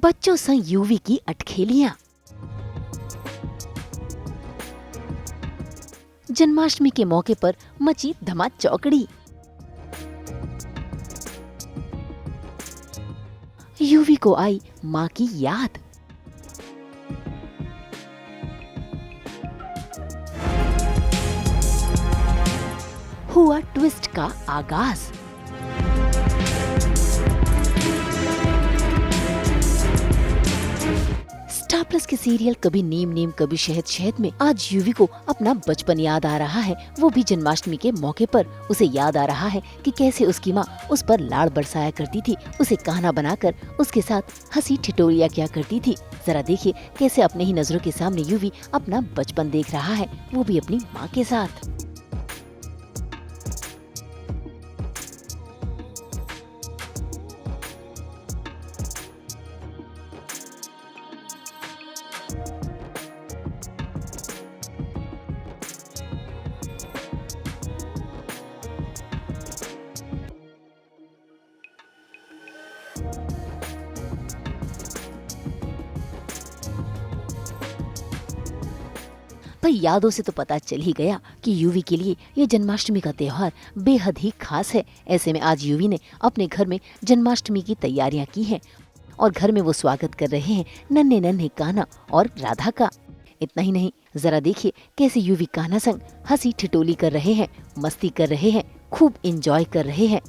बच्चों संग यूवी की अटखेलियां। जन्माष्टमी के मौके पर मची धमाचौकड़ी। यूवी को आई मां की याद। हुआ ट्विस्ट का आगाज। स्टार प्लस के सीरियल कभी नीम नीम कभी शहद शहद में आज यूवी को अपना बचपन याद आ रहा है। वो भी जन्माष्टमी के मौके पर उसे याद आ रहा है कि कैसे उसकी माँ उस पर लाड़ बरसाया करती थी, उसे कहना बनाकर उसके साथ हंसी ठिठोलियां किया करती थी। जरा देखिए कैसे अपने ही नजरों के सामने यूवी अपना बचपन देख रहा है, वो भी अपनी माँ के साथ। भाई यादों से तो पता चल ही गया कि यूवी के लिए ये जन्माष्टमी का त्योहार बेहद ही खास है। ऐसे में आज यूवी ने अपने घर में जन्माष्टमी की तैयारियां की हैं और घर में वो स्वागत कर रहे हैं नन्हे नन्हे कान्हा और राधा का। इतना ही नहीं, जरा देखिए कैसे यूवी कान्हा संग हंसी ठिठोली कर रहे हैं, मस्ती कर रहे हैं, खूब इंजॉय कर रहे हैं।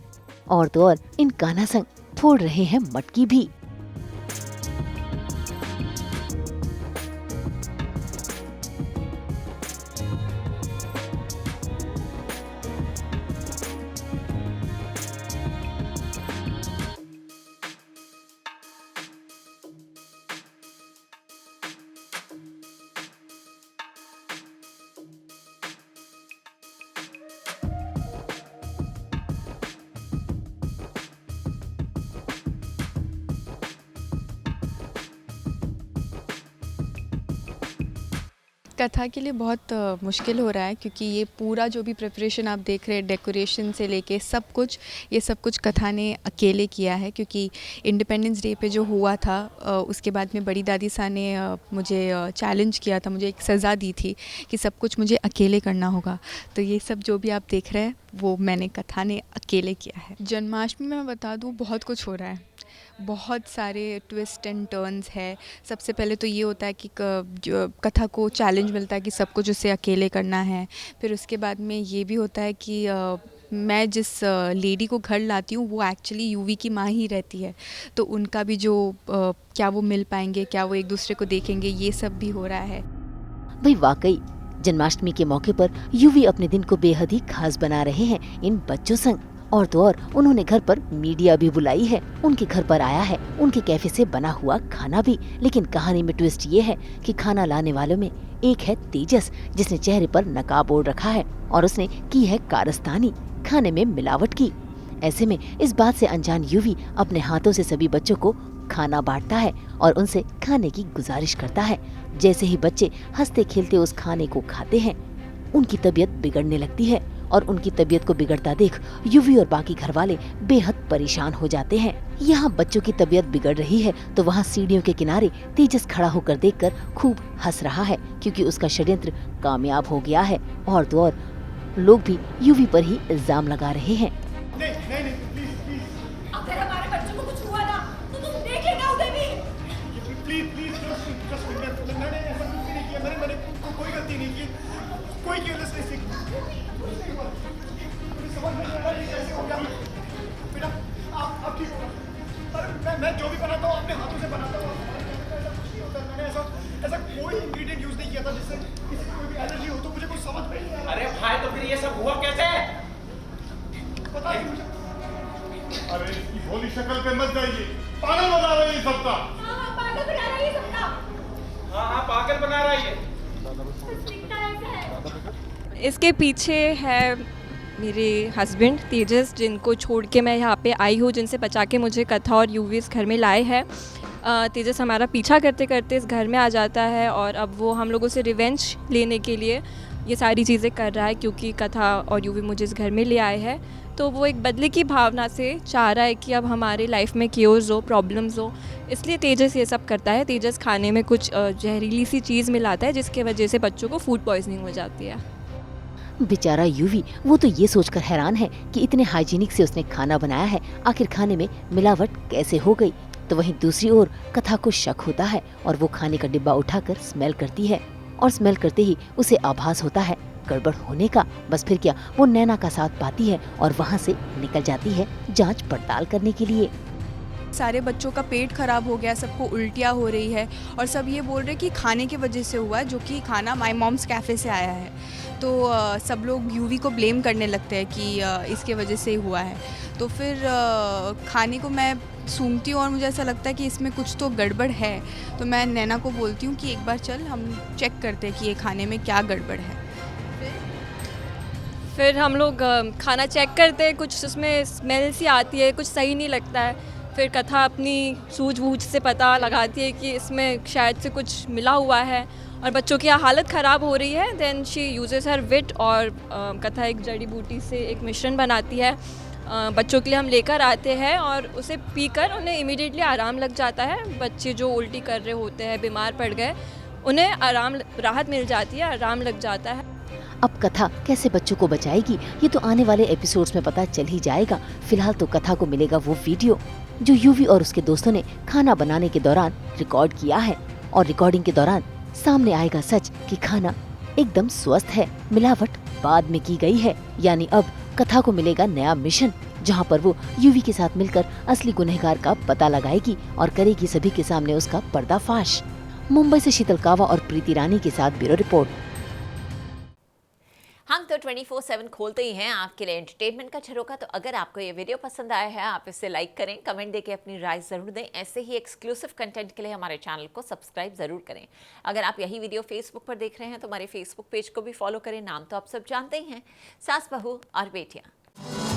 और तो और इन कान्हा संग फोड़ रहे हैं मटकी भी। कथा के लिए बहुत मुश्किल हो रहा है क्योंकि ये पूरा जो भी प्रिपरेशन आप देख रहे हैं, डेकोरेशन से लेके सब कुछ, ये सब कुछ कथा ने अकेले किया है। क्योंकि इंडिपेंडेंस डे पे जो हुआ था उसके बाद में बड़ी दादी सा ने मुझे चैलेंज किया था, मुझे एक सज़ा दी थी कि सब कुछ मुझे अकेले करना होगा। तो ये सब जो भी आप देख रहे हैं वो मैंने कथा ने अकेले किया है। जन्माष्टमी में मैं बता दूँ बहुत कुछ हो रहा है, बहुत सारे ट्विस्ट एंड टर्न्स है। सबसे पहले तो ये होता है कि जो कथा को चैलेंज मिलता है कि सब कुछ उसे अकेले करना है। फिर उसके बाद में ये भी होता है कि मैं जिस लेडी को घर लाती हूँ वो एक्चुअली यूवी की माँ ही रहती है, तो उनका भी जो क्या वो मिल पाएंगे, क्या वो एक दूसरे को देखेंगे, ये सब भी हो रहा है। भाई वाकई जन्माष्टमी के मौके पर यूवी अपने दिन को बेहद ही खास बना रहे हैं इन बच्चों संग। और तो और उन्होंने घर पर मीडिया भी बुलाई है, उनके घर पर आया है उनके कैफे से बना हुआ खाना भी। लेकिन कहानी में ट्विस्ट ये है कि खाना लाने वालों में एक है तेजस, जिसने चेहरे पर नकाब ओढ़ रखा है और उसने की है कारस्तानी, खाने में मिलावट की। ऐसे में इस बात से अनजान यूवी अपने हाथों से सभी बच्चों को खाना बांटता है और उनसे खाने की गुजारिश करता है। जैसे ही बच्चे हंसते खेलते उस खाने को खाते हैं, उनकी तबीयत बिगड़ने लगती है और उनकी तबीयत को बिगड़ता देख यूवी और बाकी घर वाले बेहद परेशान हो जाते हैं। यहाँ बच्चों की तबीयत बिगड़ रही है तो वहाँ सीढ़ियों के किनारे तेजस खड़ा होकर देखकर खूब हंस रहा है, क्योंकि उसका षड्यंत्र कामयाब हो गया है। और तो और लोग भी यूवी पर ही इल्जाम लगा रहे हैं। नहीं, प्लीज। अगर हमारे बच्चों को कुछ हुआ ना तो तुम देख लेना उधर भी। प्लीज जस्ट मैंने ऐसा कुछ भी नहीं किया, मैंने कोई गलती नहीं की, कोई केयरलेस नहीं की। मुझे समझ नहीं आ रहा ये कैसे हो गया। बेटा आप ठीक हो? अरे मैं जो भी बनाता हूँ अपने हाथों से बनाता हूँ, ऐसा कुछ नहीं होता। मैंने ऐसा कोई इंग्रेडिएंट यूज नहीं किया था जिससे किसी को भी एलर्जी हो, तो मुझे कुछ समझ में नहीं आ रहा। अरे भाई तो फिर ये सब हुआ कैसे? पता नहीं मुझे। अरे इसकी भोली शक्ल पे मत जाइए, पागल बना रहा है ये सबका। हाँ पागल बना रहा है ये सबका। हाँ पागल बना रहा है ये। इसके पीछे है मेरे हस्बैंड तेजस, जिनको छोड़ के मैं यहाँ पे आई हूँ, जिनसे बचा के मुझे कथा और यूवी इस घर में लाए हैं। तेजस हमारा पीछा करते करते इस घर में आ जाता है और अब वो हम लोगों से रिवेंज लेने के लिए ये सारी चीज़ें कर रहा है क्योंकि कथा और यूवी मुझे इस घर में ले आए हैं। तो वो एक बदले की भावना से चाह रहा है कि अब हमारे लाइफ में केओस हो, प्रॉब्लम्स हो, इसलिए तेजस ये सब करता है। तेजस खाने में कुछ जहरीली सी चीज़ मिलाता है जिसके वजह से बच्चों को फूड पॉइजनिंग हो जाती है। बेचारा यूवी, वो तो ये सोचकर हैरान है कि इतने हाइजीनिक से उसने खाना बनाया है, आखिर खाने में मिलावट कैसे हो गई। तो वहीं दूसरी ओर कथा को शक होता है और वो खाने का डिब्बा उठाकर स्मेल करती है और स्मेल करते ही उसे आभास होता है गड़बड़ होने का। बस फिर क्या, वो नैना का साथ पाती है और वहाँ से निकल जाती है जांच पड़ताल करने के लिए। सारे बच्चों का पेट खराब हो गया, सबको उल्टियाँ हो रही है और सब ये बोल रहे कि खाने की वजह से हुआ है, जो कि खाना माय मॉम्स कैफ़े से आया है। तो सब लोग यूवी को ब्लेम करने लगते हैं कि इसके वजह से ही हुआ है। तो फिर खाने को मैं सूंघती हूँ और मुझे ऐसा लगता है कि इसमें कुछ तो गड़बड़ है। तो मैं नैना को बोलती हूँ कि एक बार चल हम चेक करते हैं कि ये खाने में क्या गड़बड़ है। फिर हम लोग खाना चेक करते हैं, कुछ उसमें स्मेल सी आती है, कुछ सही नहीं लगता है। फिर कथा अपनी सूझबूझ से पता लगाती है कि इसमें शायद से कुछ मिला हुआ है और बच्चों की हालत ख़राब हो रही है। देन शी यूजेस हर विट और कथा एक जड़ी बूटी से एक मिश्रण बनाती है, बच्चों के लिए हम लेकर आते हैं और उसे पीकर उन्हें इमीडिएटली आराम लग जाता है। बच्चे जो उल्टी कर रहे होते हैं, बीमार पड़ गए, उन्हें राहत मिल जाती है, आराम लग जाता है। अब कथा कैसे बच्चों को बचाएगी, ये तो आने वाले एपिसोड्स में पता चल ही जाएगा। फिलहाल तो कथा को मिलेगा वो वीडियो जो यूवी और उसके दोस्तों ने खाना बनाने के दौरान रिकॉर्ड किया है और रिकॉर्डिंग के दौरान सामने आएगा सच कि खाना एकदम स्वस्थ है, मिलावट बाद में की गई है। यानी अब कथा को मिलेगा नया मिशन, जहां पर वो यूवी के साथ मिलकर असली गुनहगार का पता लगाएगी और करेगी सभी के सामने उसका पर्दाफाश। मुंबई से शीतल कावा और प्रीति रानी के साथ ब्यूरो रिपोर्ट। हम तो 24/7 खोलते ही हैं आपके लिए एंटरटेनमेंट का झरोका। तो अगर आपको ये वीडियो पसंद आया है, आप इसे लाइक करें, कमेंट देके अपनी राय ज़रूर दें। ऐसे ही एक्सक्लूसिव कंटेंट के लिए हमारे चैनल को सब्सक्राइब ज़रूर करें। अगर आप यही वीडियो फेसबुक पर देख रहे हैं तो हमारे फेसबुक पेज को भी फॉलो करें। नाम तो आप सब जानते ही हैं, सास बहू और बेटियाँ।